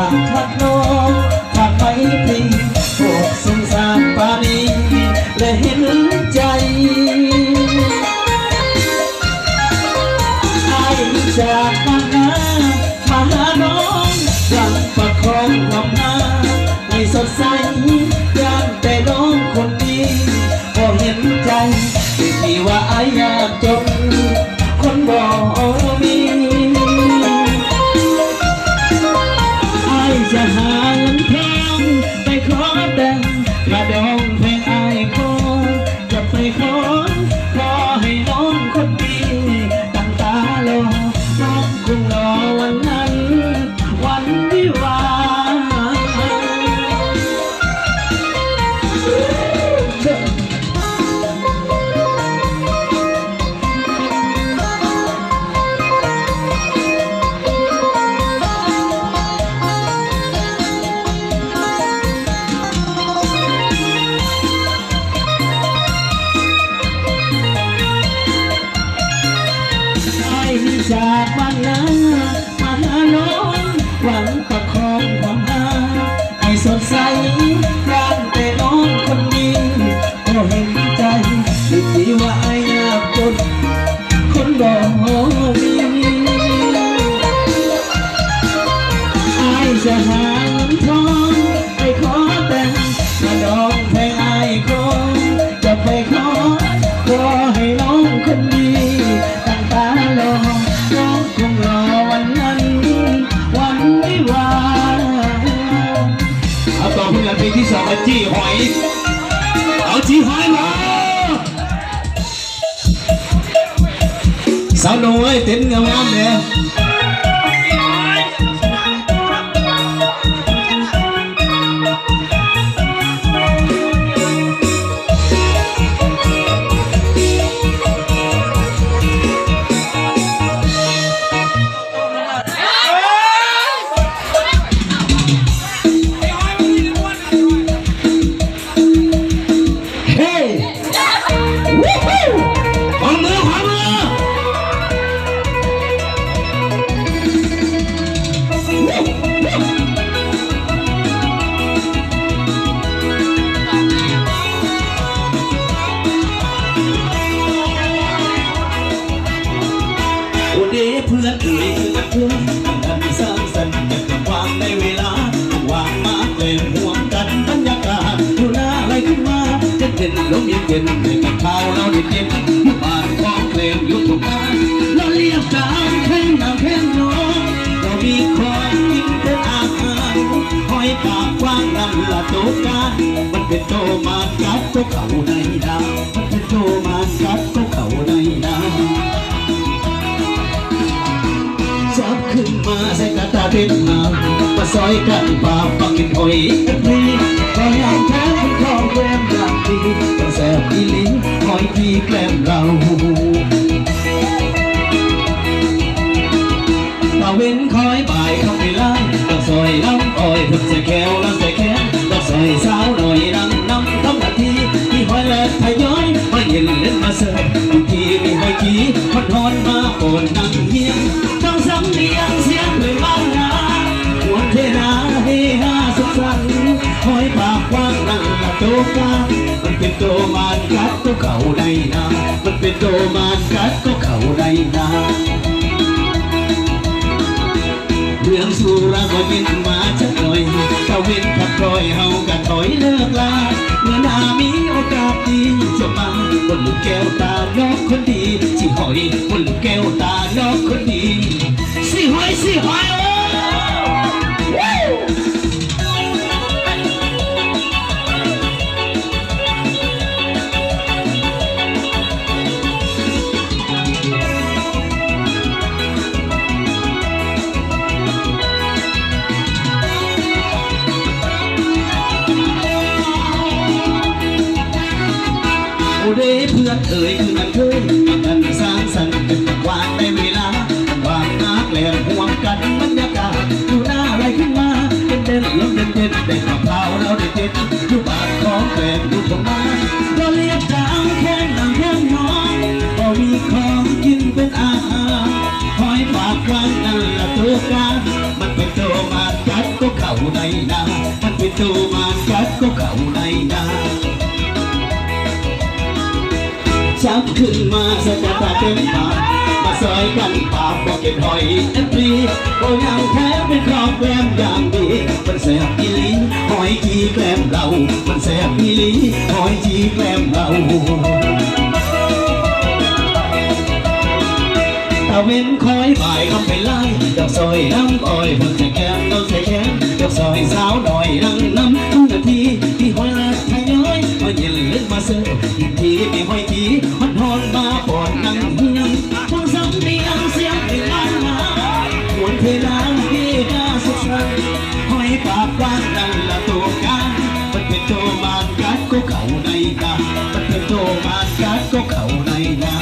ากทักน้องฝากไปทีโปรดสงสารปานีและเห็นใจไอ้จากบ้านนามาหาน้องหลังประคองความหาให้สดใสย่างแต่น้องคนดีพอเห็นใจที่ว่าไอ้ยากจนคนบ่มีไอ้จะหาเงินทองไปขอแต่งกระดองเพลงไอ้ขอจะไปขอให้น้องคนดีตั้งตารอน้องคงรอวันนั้นวันวิวาจากบ้านนามาหาน้องหวังประคองความหาให้สดใสร่างแต่น้องคนนี้ก็เห็นใจที่ว่าไอ้ยากจนคนบ่มีไอ้จะหาเงินทองไปขอแต่งกระดองแพงไอ้คนจะไปขอให้น้องคนดีตั้งตารอน้องคงรอวันนั้นวันวิวาเอาต่อเพื่อนเพลงที่สองจี้หอยเอาจี้หอยมาสาวน้อยเต้นงามๆเนี่ยเพื่อนเอ่ยเพื่อนกันสร้างสรรค์จากความในเวลาวางมาเล่นห่วงกันบรรยากาศดูน่าอะไรขึ้นมาจะเด่นลมเย็นๆในกับข้าวเราเด็ดๆอยู่บ้านของเพลงอยู่ทุกบ้านเราเรียกตามแค่นำแค่น้องเรามีของกินเป็นอาหารหอยปากกว้างนำละโตกันมันเป็นโตมากัดก็เข่าในดาวมันเป็นโตมากัดก็เข่าในดาวจับขึ้นมาใส่กระตาเด็ดหางมาซอยกันป่าปักกินหอยกันดีก็ยังแท้เป็นของแกล้มอย่างดีก็แซ่บอีลิ้นหอยที่แกล้มเราตาเว้นคอยบ่ายเข้าไปล้างก็ซอยน้ำอ้อยพึ่งใส่แก้วแล้วใส่แขนก็ซอยสาวหน่อยนั่งน้ำต้มนาทีที่หอยแหลกทยอยมาเย็นเล่นมาเสิร์ฟบางทีมีหอยขี้พัดทอนมาโอนนั่งเฮียงสำเนียงเสียงด้วยบ้านนาหวนเทนาเฮฮาสุขสันต์หอยปากกว้างนั่งละโตกามันเป็นโตมานกัดก็เข่าในนามันเป็นโตมานกัดก็เข่าในนาเรื่องสุราก็ยินมาจักหน่อยถ้าเว้นพักคอยเฮากันถอยเลิกลาเมื่อนามีโอกาสดีจะมาบนลูกแก้วตาน้องคนดีสิหอยบนลูกแก้วตาน้องคนดีสิหอยสิหอยเด้เพื่อนเอ่ยคือมันเคยกันสร้างสรรค์เป็นวางในเวลาวางนักแหลมห่วงกันบรรยากาศดูหน้าอะไรขึ้นมาเป็นเด่นลมเด่นได้ข้าวเผาเราได้เด็ดอยู่บ้านของแกล้มอยู่ตรงมาก็เรียกตามแค่นำแค่น้องก็มีของกินเป็นอาหารหอยปากกว้างนั่นละตัวกันมันเป็นตัวมากัดก็ เขาในนามันเป็นตัวมันกัดก็เขาในนาชักขึ้นมาสกัดตาเต็มปากมาซอยกันปากบอกเก็บหอยแอปรีโอ้ยังแท้เป็นครอบแกล้มอย่างดีมันแสบอีลีหอยจีแกล้มเรามันแสบอีลีหอยจีแกล้มเราตาเว้นคอยบ่ายคำไปไล่ดอกซอยน้ำอ้อยเพิ่งจะแก้มเราใส่แขนดอกซอยสาวหน่อยนั่งน้ำทุกนาทีที่หอยละทยอยมาเย็นเล่นมาเสิร์ฟอีกทีมีหอยทีฮอนฮอนมาปอดนั่งเฮียงฟังซ้ำเนียงเสียงเพลงล้านมาหวนเทน้ำพี่น่าสุขสันต์หอยปากกว้างนั่งละตัวกันมันเป็นโตมานกัดก็เข่าในนามันเป็นโตมานกัดก็เข่าในนา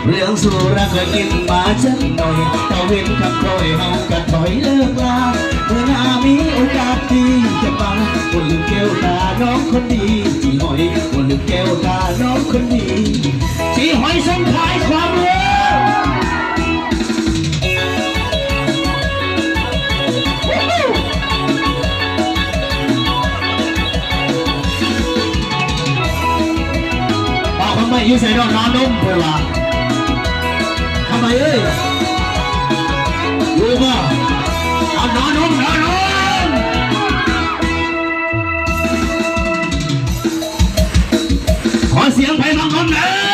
เรื่องสุราเคยกินมาจักหน่อยตะเวนคำคอยเฮากันถอยเลิกลาเมื่อหน้ามีโอกาสดีจะมาบนลืมแก้วตาน้องคนดีจีหอยบนลืมแก้วตาน้องคนดีจีหอยส่งขายความรู้บอกทำไมอยู่ใส่ดอกนอนนุ่มเพื่อว่าทำไมเอ้ยรู้ป่ะเอานอนนุ่มนอนนุ่มขอเสียงไปบางคนเลย